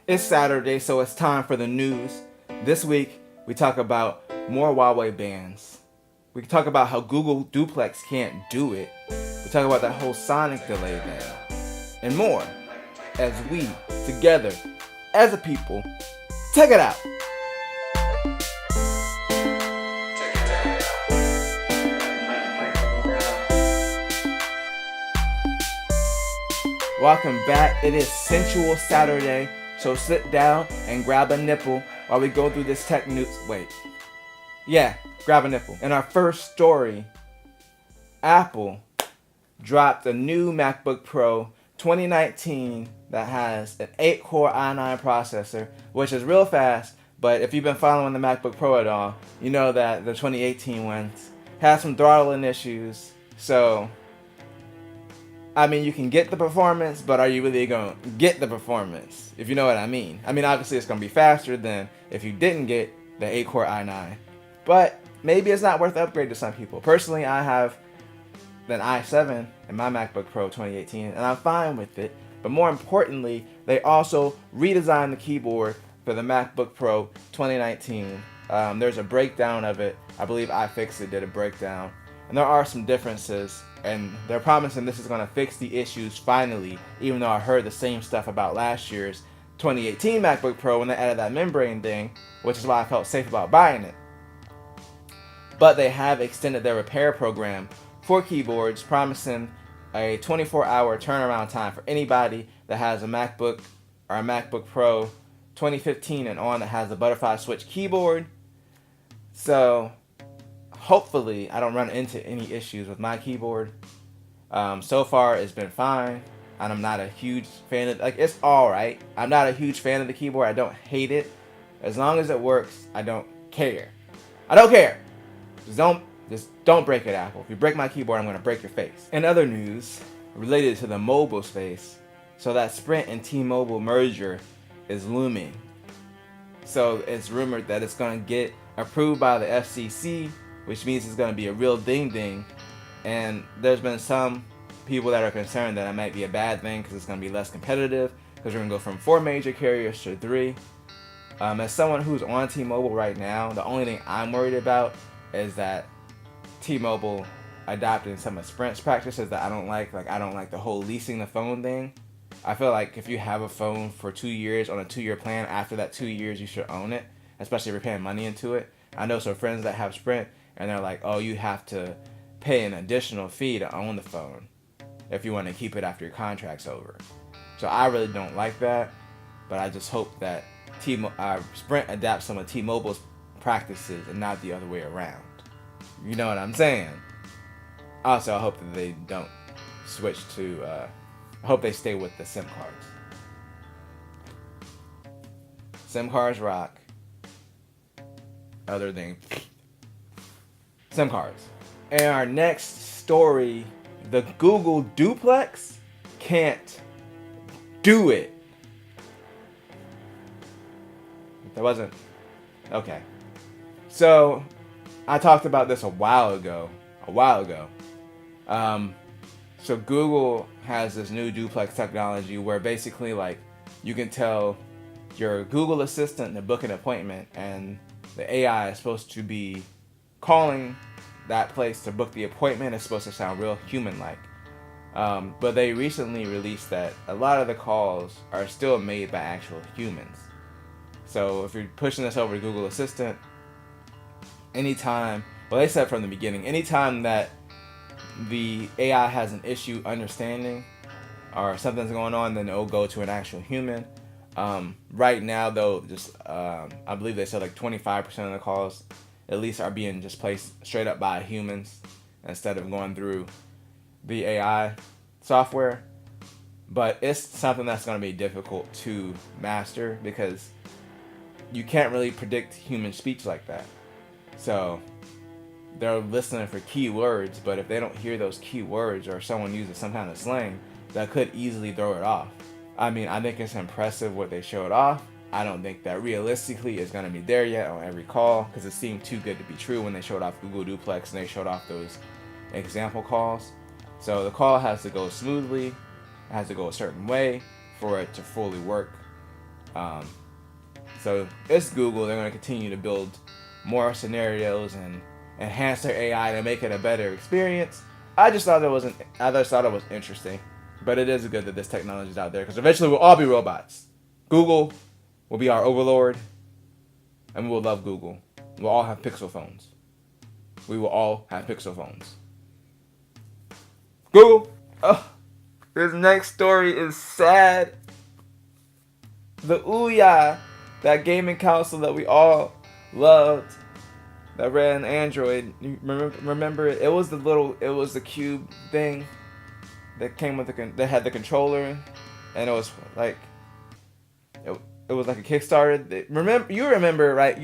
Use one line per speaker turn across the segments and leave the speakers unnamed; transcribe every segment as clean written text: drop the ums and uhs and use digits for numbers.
It's Saturday, so it's time for the news. This week, we talk about more Huawei bans. We talk about how Google Duplex can't do it. We talk about that whole Sonic delay ban. And more, as we, together, as a people, check it out. Welcome back. It is Sensual Saturday, so sit down and grab a nipple while we go through this tech news. Grab a nipple. In our first story, Apple dropped a new MacBook Pro 2019 that has an 8-core i9 processor, which is real fast, but if you've been following the MacBook Pro at all, you know that the 2018 ones had some throttling issues, so I mean, you can get the performance, but are you really going to get the performance, if you know what I mean? I mean, obviously it's going to be faster than if you didn't get the 8-core i9, but maybe it's not worth the upgrade to some people. Personally, I have an i7 in my MacBook Pro 2018, and I'm fine with it, but more importantly, they also redesigned the keyboard for the MacBook Pro 2019. There's a breakdown of it. I believe iFixit did a breakdown, and there are some differences. And they're promising this is going to fix the issues finally, even though I heard the same stuff about last year's 2018 MacBook Pro when they added that membrane thing, which is why I felt safe about buying it. But they have extended their repair program for keyboards, promising a 24-hour turnaround time for anybody that has a MacBook or a MacBook Pro 2015 and on that has a butterfly switch keyboard. So hopefully I don't run into any issues with my keyboard. So far it's been fine, and I'm not a huge fan of, it's alright. I'm not a huge fan of the keyboard. I don't hate it. As long as it works, I don't care. I don't care. Just don't break it, Apple. If you break my keyboard, I'm going to break your face. In other news related to the mobile space, so that Sprint and T-Mobile merger is looming. So it's rumored that it's going to get approved by the FCC, which means it's going to be a real ding-ding. And there's been some people that are concerned that it might be a bad thing because it's going to be less competitive, because we're going to go from 4 major carriers to 3. As someone who's on T-Mobile right now, the only thing I'm worried about is that T-Mobile adopting some of Sprint's practices that I don't like. I don't like the whole leasing the phone thing. I feel like if you have a phone for 2 years on a 2-year plan, after that 2 years you should own it, especially if you're paying money into it. I know some friends that have Sprint, and they're like, oh, you have to pay an additional fee to own the phone if you want to keep it after your contract's over. So I really don't like that, but I just hope that Sprint adapts some of T-Mobile's practices and not the other way around. You know what I'm saying? Also, I hope that they don't switch to, I hope they stay with the SIM cards. SIM cards rock. Other than SIM cards. And our next story, the Google Duplex can't do it. That wasn't okay. So I talked about this a while ago. So Google has this new duplex technology where basically you can tell your Google Assistant to book an appointment, and the AI is supposed to be calling that place to book the appointment. It's supposed to sound real human-like. But they recently released that a lot of the calls are still made by actual humans. So if you're pushing this over to Google Assistant, anytime, well, they said from the beginning, anytime that the AI has an issue understanding or something's going on, then it'll go to an actual human. Right now, though, I believe they said 25% of the calls at least are being just placed straight up by humans instead of going through the AI software. But it's something that's going to be difficult to master because you can't really predict human speech like that. So they're listening for keywords, but if they don't hear those keywords or someone uses some kind of slang, that could easily throw it off. I mean, I think it's impressive what they showed off. I don't think that realistically is going to be there yet on every call, because it seemed too good to be true when they showed off Google Duplex and they showed off those example calls. So the call has to go smoothly, it has to go a certain way for it to fully work. Um, so it's Google. They're going to continue to build more scenarios and enhance their AI to make it a better experience. I just thought it was interesting, but it is good that this technology is out there because eventually we'll all be robots. Google will be our overlord, and we will love Google. We'll all have Pixel phones. We will all have Pixel phones. Google. Oh, this next story is sad. The Ouya, that gaming console that we all loved, that ran Android. You remember it? It was the cube thing that came with that had the controller, and it was like, it was like a Kickstarter. You remember, right?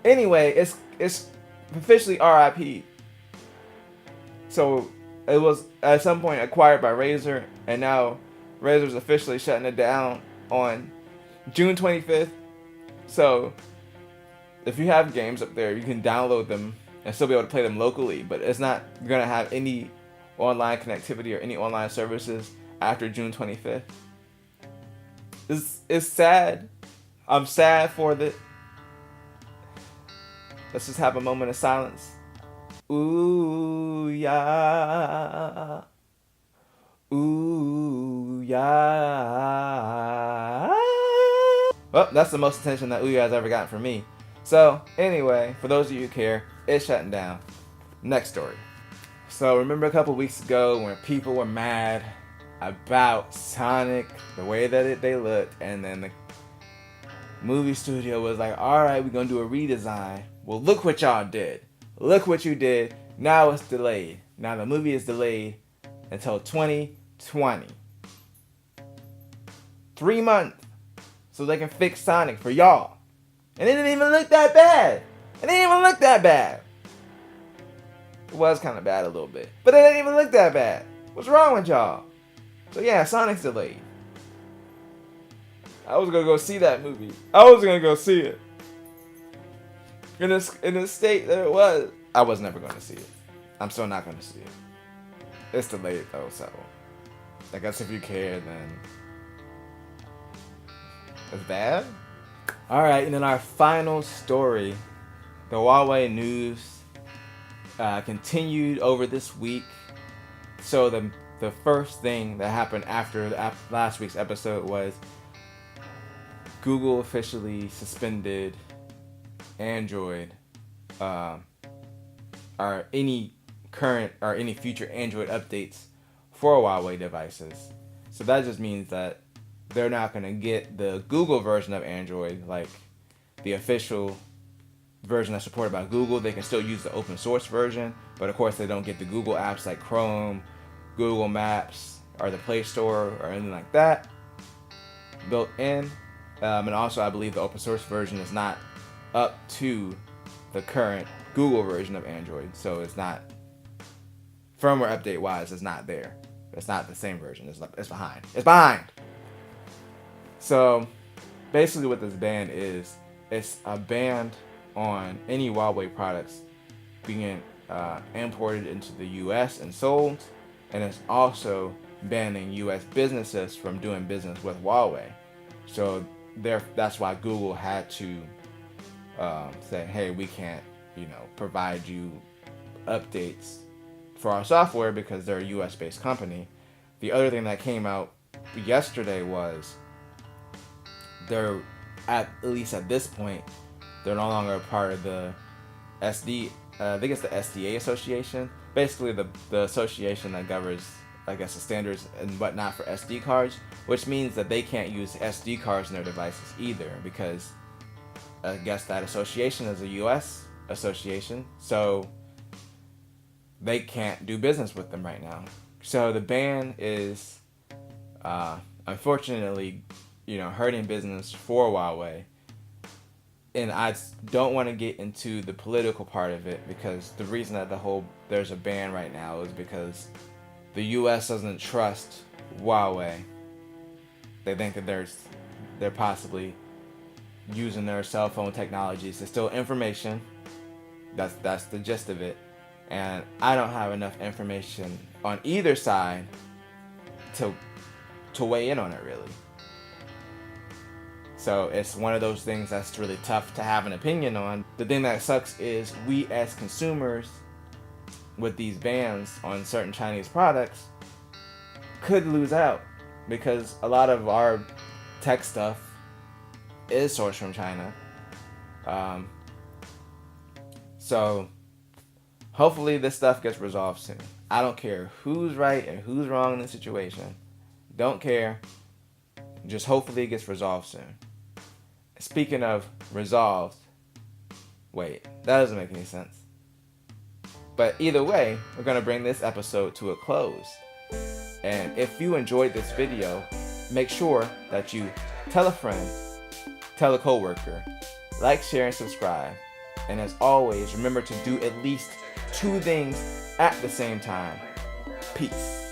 Anyway, it's officially RIP. So it was at some point acquired by Razer, and now Razer's officially shutting it down on June 25th. So if you have games up there, you can download them and still be able to play them locally, but it's not going to have any online connectivity or any online services after June 25th. It's sad. I'm sad for it. Let's just have a moment of silence. Ouya. Ouya. Well, that's the most attention that Ouya has ever gotten from me. So, anyway, for those of you who care, it's shutting down. Next story. So, remember a couple weeks ago when people were mad about Sonic, the way that they looked, and then the movie studio was like, alright, we're going to do a redesign. Well, look what y'all did. Look what you did. Now it's delayed. Now the movie is delayed until 2020. 3 months so they can fix Sonic for y'all. And it didn't even look that bad. It didn't even look that bad. It was kind of bad a little bit. But it didn't even look that bad. What's wrong with y'all? So yeah, Sonic's delayed. I was going to go see that movie. I was going to go see it. In the state that it was. I was never going to see it. I'm still not going to see it. It's delayed though, so I guess if you care, then it's bad. Alright, and then our final story. The Huawei news continued over this week. So the first thing that happened after last week's episode was Google officially suspended Android or any current or any future Android updates for Huawei devices. So that just means that they're not going to get the Google version of Android, like the official version that's supported by Google. They can still use the open source version, but of course they don't get the Google apps like Chrome, Google Maps, or the Play Store, or anything like that built in. And also I believe the open source version is not up to the current Google version of Android, so it's not firmware update wise. It's not there. It's not the same version. It's behind. It's behind. So basically, what this ban is, it's a ban on any Huawei products being imported into the U.S. and sold, and it's also banning U.S. businesses from doing business with Huawei. So that's why Google had to say, hey, we can't, provide you updates for our software because they're a US-based company. The other thing that came out yesterday was they're, at least at this point, they're no longer a part of the I think it's the SDA Association. Basically the association that governs, I guess, the standards and whatnot for SD cards, which means that they can't use SD cards in their devices either, because I guess that association is a US association, so they can't do business with them right now. So the ban is unfortunately, hurting business for Huawei. And I don't want to get into the political part of it, because the reason that there's a ban right now is because the US doesn't trust Huawei. They think that they're possibly using their cell phone technologies to steal information. That's the gist of it. And I don't have enough information on either side to weigh in on it, really. So it's one of those things that's really tough to have an opinion on. The thing that sucks is we as consumers with these bans on certain Chinese products could lose out, because a lot of our tech stuff is sourced from China. So hopefully this stuff gets resolved soon. I don't care who's right and who's wrong in this situation. Don't care. Just hopefully it gets resolved soon. Speaking of resolved, wait, that doesn't make any sense. But either way, we're going to bring this episode to a close. And if you enjoyed this video, make sure that you tell a friend, tell a coworker, like, share, and subscribe. And as always, remember to do at least 2 things at the same time. Peace.